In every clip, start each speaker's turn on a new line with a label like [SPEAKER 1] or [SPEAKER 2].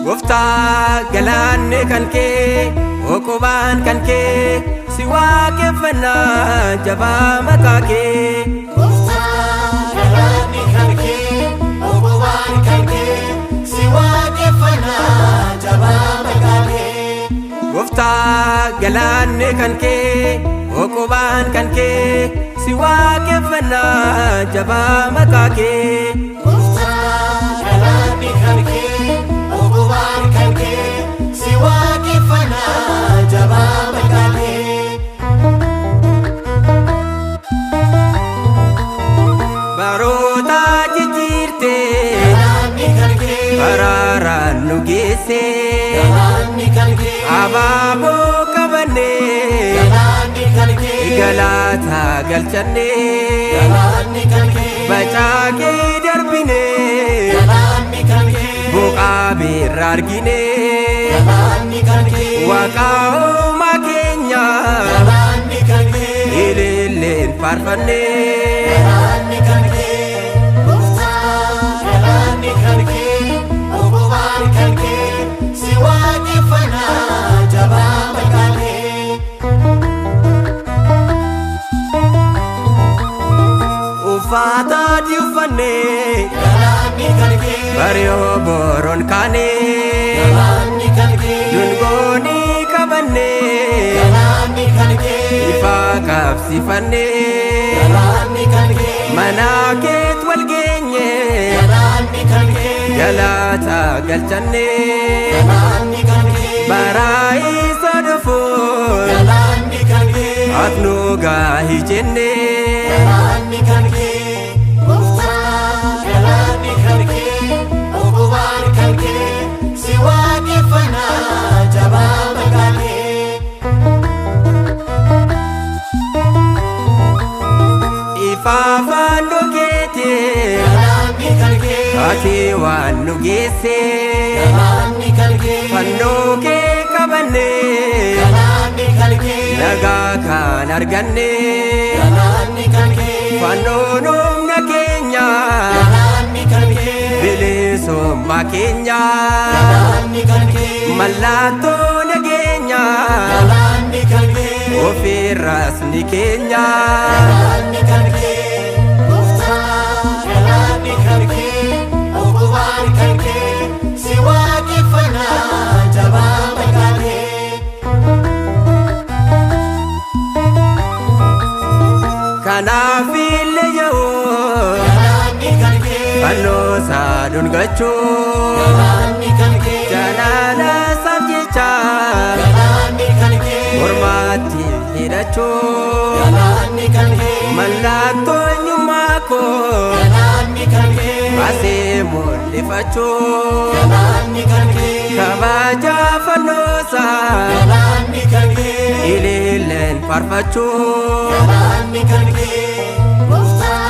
[SPEAKER 1] Goftaa galaanni kan kee oqobaan kan kee si waaqeffannaa jabaa maqaa kee.
[SPEAKER 2] Goftaa galaanni kan kee oqobaan kan kee si waaqeffannaa jabaa maqaa kee.
[SPEAKER 1] Goftaa galaanni kan kee oqobaan kan kee si waaqeffannaa jabaa maqaa kee.
[SPEAKER 2] Goftaa galaanni kan kee oqobaan kan kee si waaqeffannaa jabaa maqaa kee.
[SPEAKER 1] Baroota jijjiirtee
[SPEAKER 2] Galaanni kan kee
[SPEAKER 1] baraaraan nu geesse
[SPEAKER 2] galaanni kan kee
[SPEAKER 1] abaaboo qabannee
[SPEAKER 2] galaanni kan kee
[SPEAKER 1] galaataa galchannee
[SPEAKER 2] galaanni kan kee
[SPEAKER 1] bacaaqee darbinee
[SPEAKER 2] galaanni kan kee
[SPEAKER 1] boqaa beerra arginee
[SPEAKER 2] galaanni kan kee
[SPEAKER 1] waaqaa uumaa keenya
[SPEAKER 2] galaanni kan kee
[SPEAKER 1] ililleen faarfannee.
[SPEAKER 2] galaanni kan kee Goftaa galaanni kan kee oqobaan kan kee si waaqeffannaa jabaa maqaa kee.
[SPEAKER 1] Uffata adii uffannee
[SPEAKER 2] Galaanni kan kee
[SPEAKER 1] bari'oo boroon kaanee
[SPEAKER 2] galaanni kan kee
[SPEAKER 1] dungoonii qabannee
[SPEAKER 2] galaanni kan kee
[SPEAKER 1] ifa qabsiifannee
[SPEAKER 2] galaanni kan kee
[SPEAKER 1] mana keet wal geenye
[SPEAKER 2] galaanni kan kee
[SPEAKER 1] galaataa galchannee
[SPEAKER 2] galaanni kan kee
[SPEAKER 1] baraa isa dhufuun
[SPEAKER 2] galaanni kan kee
[SPEAKER 1] atnu gaahii jennee.
[SPEAKER 2] galaanni kan kee Goftaa galaanni kan kee oqobaan kan kee si waaqeffannaa jabaa maqaa kee.
[SPEAKER 1] Ifa fannoo keetii
[SPEAKER 2] Galaanni kan kee
[SPEAKER 1] ati waan nu geesse
[SPEAKER 2] galaanni kan kee
[SPEAKER 1] fannoo kee qabannee
[SPEAKER 2] galaanni kan kee
[SPEAKER 1] nagaa kan argannee
[SPEAKER 2] galaanni kan kee
[SPEAKER 1] fannoon humna keenya
[SPEAKER 2] galaanni kan kee
[SPEAKER 1] bilisummaa keenya
[SPEAKER 2] galaanni kan kee
[SPEAKER 1] mallattoo nageenya
[SPEAKER 2] galaanni kan kee
[SPEAKER 1] ofirraas ni keenya.
[SPEAKER 2] galaanni kan kee Goftaa galaanni kan kee oqobaan kan kee si waaqeffannaa jabaa maqaa kee.
[SPEAKER 1] Kanaaf illee yoo
[SPEAKER 2] Galaanni kan kee
[SPEAKER 1] fannoo isaa dhungachuu
[SPEAKER 2] galaanni kan kee
[SPEAKER 1] jalaala isaaf jecha
[SPEAKER 2] galaanni kan kee
[SPEAKER 1] mormatti hidhachuu
[SPEAKER 2] galaanni kan kee
[SPEAKER 1] mallattoo eenyummaa koo
[SPEAKER 2] galaanni kan kee
[SPEAKER 1] baasee mul'ifachuu
[SPEAKER 2] galaanni kan kee
[SPEAKER 1] kabaja fannoo isaa
[SPEAKER 2] galaanni kan kee
[SPEAKER 1] ililleen faarfachuu.
[SPEAKER 2] galaanni kan kee Goftaa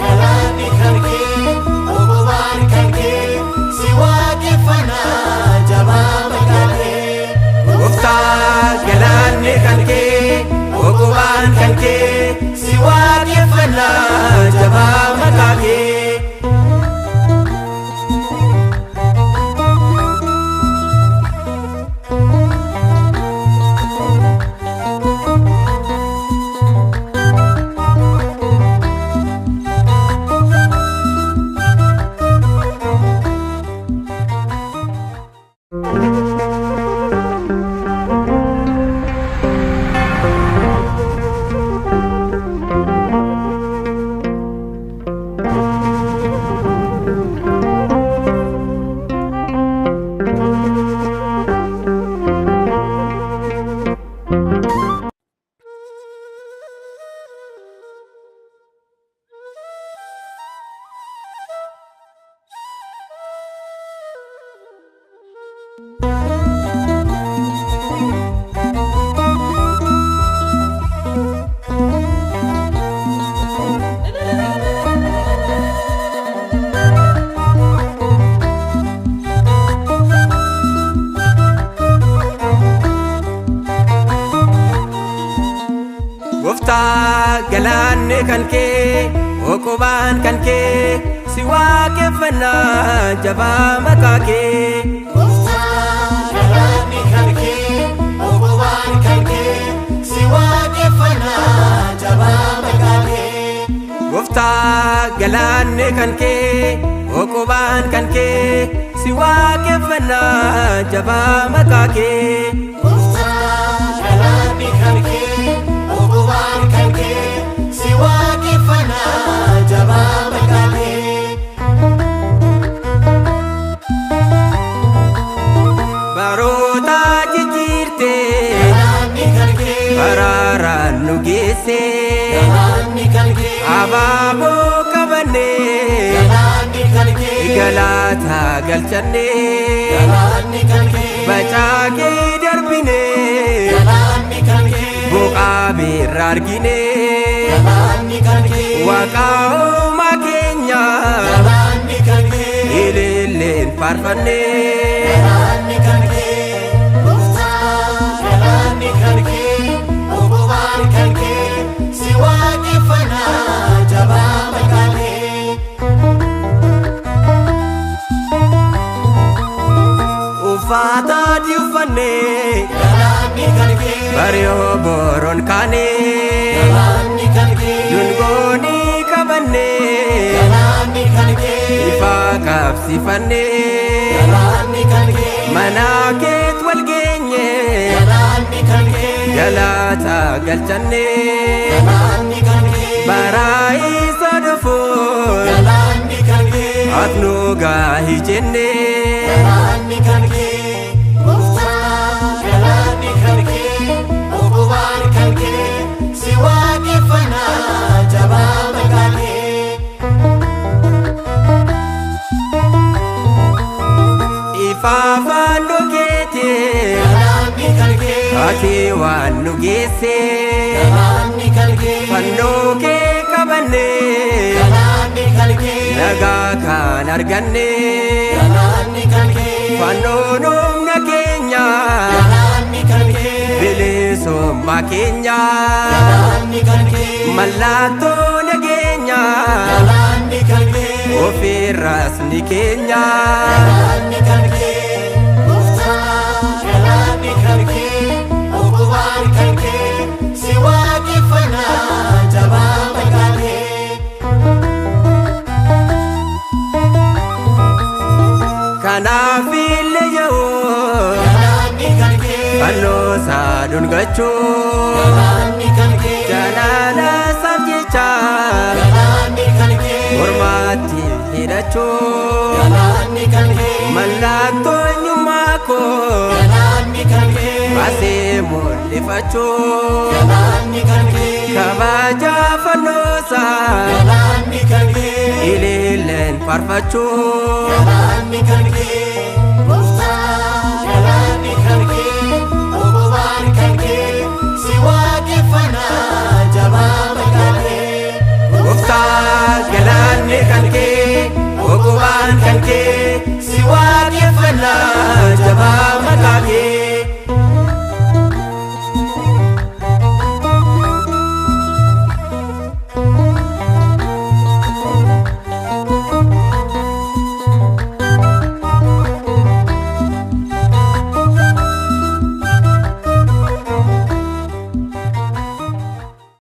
[SPEAKER 2] galaanni kan kee oqobaan kan kee si waaqeffannaa jabaa maqaa kee.
[SPEAKER 1] Goftaa galaanni kan kee oqobaan kan kee si waaqeffannaa jabaa maqaa kee. kan kee uqubaan kan kee si waaqeffannaa jabaa maqaa kee.
[SPEAKER 2] Gooftaa galaanni kan kee uqubaan kan kee si waaqeffannaa jabaa maqaa kee.
[SPEAKER 1] Gooftaa galaanni kan kee uqubaan kan kee si waaqeffannaa jabaa maqaa kee.
[SPEAKER 2] Gooftaa galaanni kan kee uqubaan kan kee si waaqeffannaa jabaa maqaa kee.
[SPEAKER 1] Baroota jijjiirtee
[SPEAKER 2] Galaanni kan kee
[SPEAKER 1] baraaraan nu geesse
[SPEAKER 2] galaanni kan kee
[SPEAKER 1] abaaboo qabannee
[SPEAKER 2] galaanni kan kee
[SPEAKER 1] galata galchannee
[SPEAKER 2] galaanni kan kee
[SPEAKER 1] bacaaqee darbinee
[SPEAKER 2] galaanni kan kee
[SPEAKER 1] buqaa birra arginee
[SPEAKER 2] galaanni kan kee
[SPEAKER 1] waaqaa uumaa keenya
[SPEAKER 2] galaanni kan kee
[SPEAKER 1] ililleen faarfannee.
[SPEAKER 2] galaanni kan kee gooftaa galaanni kan kee uqubaan kan kee si waaqeffannaa jabaa maqaa kee.
[SPEAKER 1] Uffata adii uffannee
[SPEAKER 2] Galaanni kan kee
[SPEAKER 1] bari'oo boroon kaanee
[SPEAKER 2] galaanni kan kee
[SPEAKER 1] dungoonii qabannee
[SPEAKER 2] galaanni kan kee
[SPEAKER 1] ifa qabsiifannee
[SPEAKER 2] galaanni kan kee
[SPEAKER 1] mana keet wal geenye
[SPEAKER 2] galaanni kan kee
[SPEAKER 1] galata galchannee
[SPEAKER 2] galaanni kan kee
[SPEAKER 1] bara isa dhufuun
[SPEAKER 2] galaanni kan kee
[SPEAKER 1] atnu gaahii jennee.
[SPEAKER 2] galaanni kan kee gooftaa galaanni kan kee uqubaan kan kee si waaqeffannaa jabaa maqaa kee.
[SPEAKER 1] Ifa fannoo keetii
[SPEAKER 2] galaanni kan kee
[SPEAKER 1] ati waan nu geesse
[SPEAKER 2] galaanni kan kee
[SPEAKER 1] fannoo kee qabannee
[SPEAKER 2] galaanni kan kee
[SPEAKER 1] nagaa kan argannee
[SPEAKER 2] galaanni kan kee
[SPEAKER 1] fannoon humna keenya
[SPEAKER 2] galaanni kan kee
[SPEAKER 1] bilisummaa keenya
[SPEAKER 2] galaanni kan kee
[SPEAKER 1] mallattoo nageenya
[SPEAKER 2] galaanni kan kee
[SPEAKER 1] ofirraas ni keenya.
[SPEAKER 2] galaanni kan kee gooftaa galaanni kan kee uqubaan kan kee si waaqeffannaa jabaa maqaa kee.
[SPEAKER 1] Kanaaf illee yoo
[SPEAKER 2] galaanni kan kee
[SPEAKER 1] fannoo saaduun gachuu
[SPEAKER 2] galaanni kan kee
[SPEAKER 1] jalaala isaaf jecha
[SPEAKER 2] galaanni kan kee
[SPEAKER 1] mormatti hidhachuu
[SPEAKER 2] galaanni kan kee
[SPEAKER 1] mallattoo eenyummaa koo
[SPEAKER 2] galaanni kan kee
[SPEAKER 1] asee mul'ifachuu
[SPEAKER 2] galaanni kan kee
[SPEAKER 1] kabaja fannoosaa
[SPEAKER 2] galaanni kan kee
[SPEAKER 1] ililleen faarfachuu.
[SPEAKER 2] galaanni kan kee gooftaa galaanni kan kee uqubaan kan kee si waaqeffannaa jabaa maqaa kee.
[SPEAKER 1] Gooftaa galaanni kan kee uqubaan kan kee si waaqeffannaa jabaa maqaa kee.